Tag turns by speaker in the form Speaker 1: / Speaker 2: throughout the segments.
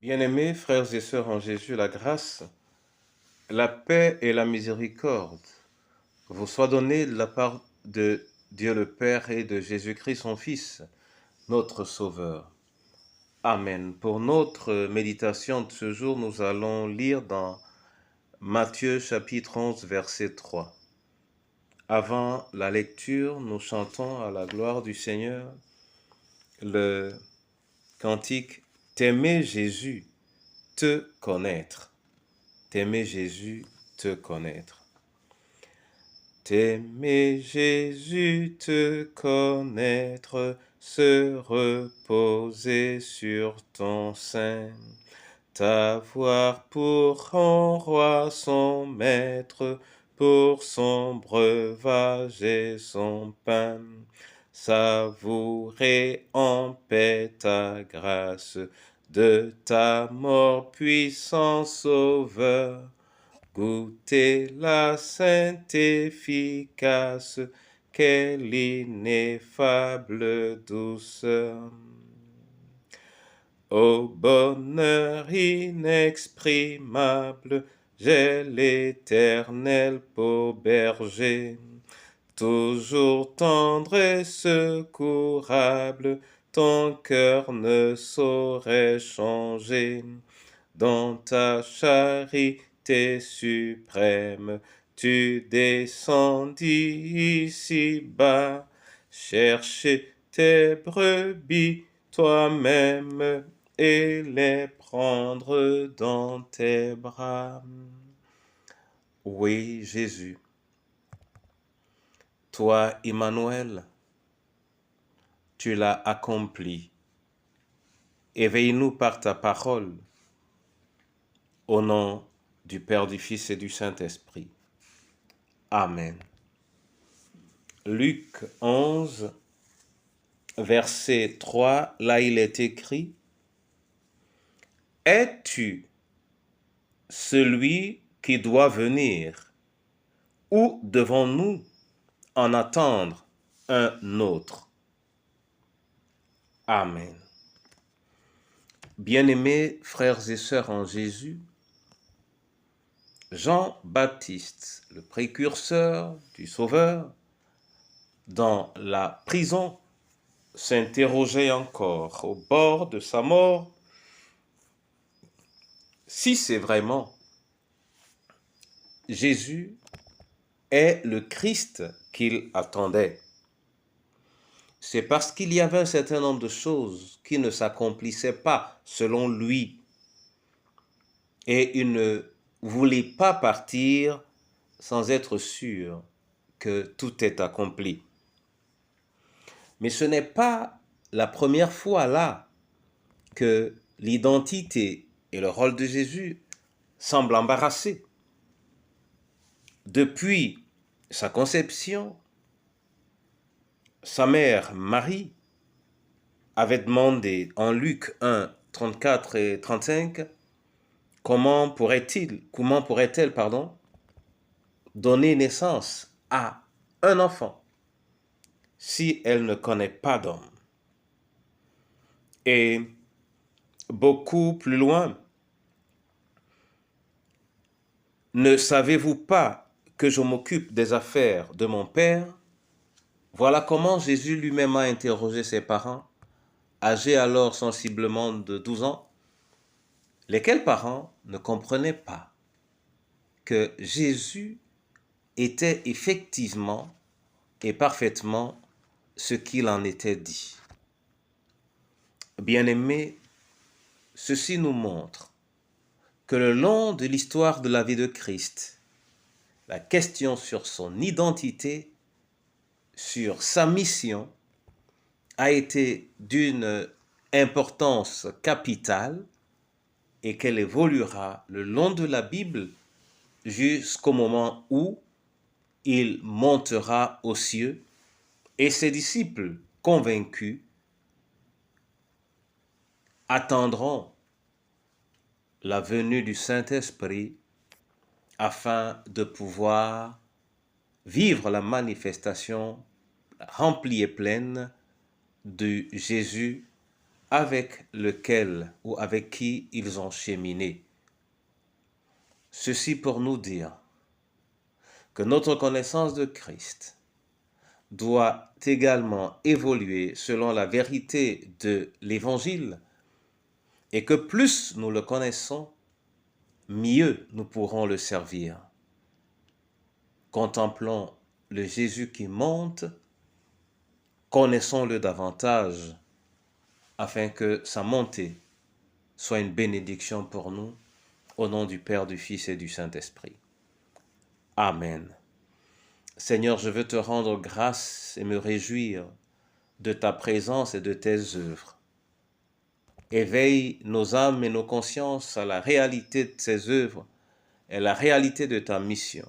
Speaker 1: Bien-aimés frères et sœurs en Jésus, la grâce, la paix et la miséricorde vous soient données de la part de Dieu le Père et de Jésus-Christ son Fils, notre Sauveur. Amen. Pour notre méditation de ce jour, nous allons lire dans Matthieu chapitre 11, verset 3. Avant la lecture, nous chantons à la gloire du Seigneur le cantique « T'aimer Jésus, te connaître ». T'aimer Jésus, te connaître. T'aimer Jésus, te connaître, se reposer sur ton sein, t'avoir pour en roi son maître, pour son breuvage et son pain, savourer en paix ta grâce, de ta mort puissant sauveur, goûter la sainte efficace, quelle ineffable douceur. Ô bonheur inexprimable, j'ai l'Éternel pour berger, toujours tendre et secourable, ton cœur ne saurait changer. Dans ta charité suprême, tu descendis ici-bas, chercher tes brebis toi-même et les prendre dans tes bras. Oui, Jésus, toi, Emmanuel, tu l'as accompli. Éveille-nous par ta parole. Au nom du Père, du Fils et du Saint-Esprit. Amen. Luc 11, verset 3, là il est écrit « Es-tu celui qui doit venir, ou devons-nous en attendre un autre ?» Amen. Bien-aimés frères et sœurs en Jésus, Jean-Baptiste, le précurseur du Sauveur, dans la prison, s'interrogeait encore au bord de sa mort si c'est vraiment Jésus est le Christ qu'il attendait. C'est parce qu'il y avait un certain nombre de choses qui ne s'accomplissaient pas selon lui. Et il ne voulait pas partir sans être sûr que tout est accompli. Mais ce n'est pas la première fois là que l'identité et le rôle de Jésus semblent embarrassés. Depuis sa conception, sa mère Marie avait demandé en Luc 1, 34 et 35 comment pourrait-elle, donner naissance à un enfant si elle ne connaît pas d'homme. Et beaucoup plus loin, ne savez-vous pas que je m'occupe des affaires de mon Père? Voilà comment Jésus lui-même a interrogé ses parents, âgés alors sensiblement de 12 ans, lesquels parents ne comprenaient pas que Jésus était effectivement et parfaitement ce qu'il en était dit. Bien-aimés, ceci nous montre que le long de l'histoire de la vie de Christ, la question sur son identité, sur sa mission, a été d'une importance capitale et qu'elle évoluera le long de la Bible jusqu'au moment où il montera aux cieux et ses disciples convaincus attendront la venue du Saint-Esprit afin de pouvoir vivre la manifestation remplie et pleine de Jésus avec lequel ou avec qui ils ont cheminé. Ceci pour nous dire que notre connaissance de Christ doit également évoluer selon la vérité de l'Évangile et que plus nous le connaissons, mieux nous pourrons le servir. Contemplons le Jésus qui monte, connaissons-le davantage afin que sa montée soit une bénédiction pour nous, au nom du Père, du Fils et du Saint-Esprit. Amen. Seigneur, je veux te rendre grâce et me réjouir de ta présence et de tes œuvres. Éveille nos âmes et nos consciences à la réalité de tes œuvres et la réalité de ta mission.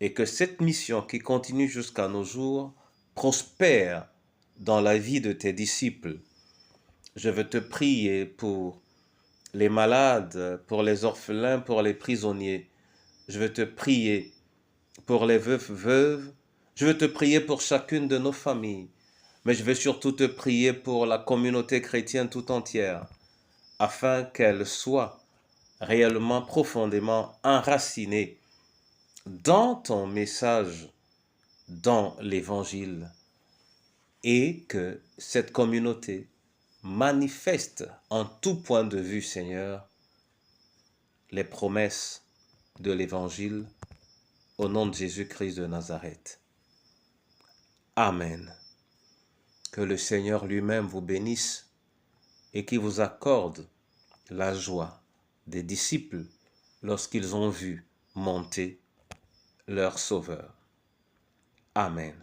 Speaker 1: Et que cette mission qui continue jusqu'à nos jours prospère dans la vie de tes disciples. Je veux te prier pour les malades, pour les orphelins, pour les prisonniers. Je veux te prier pour les veuves. Je veux te prier pour chacune de nos familles. Mais je veux surtout te prier pour la communauté chrétienne tout entière, afin qu'elle soit réellement, profondément enracinée dans ton message, dans l'Évangile, et que cette communauté manifeste en tout point de vue, Seigneur, les promesses de l'Évangile au nom de Jésus-Christ de Nazareth. Amen. Que le Seigneur lui-même vous bénisse et qu'il vous accorde la joie des disciples lorsqu'ils ont vu monter leur Sauveur. Amen.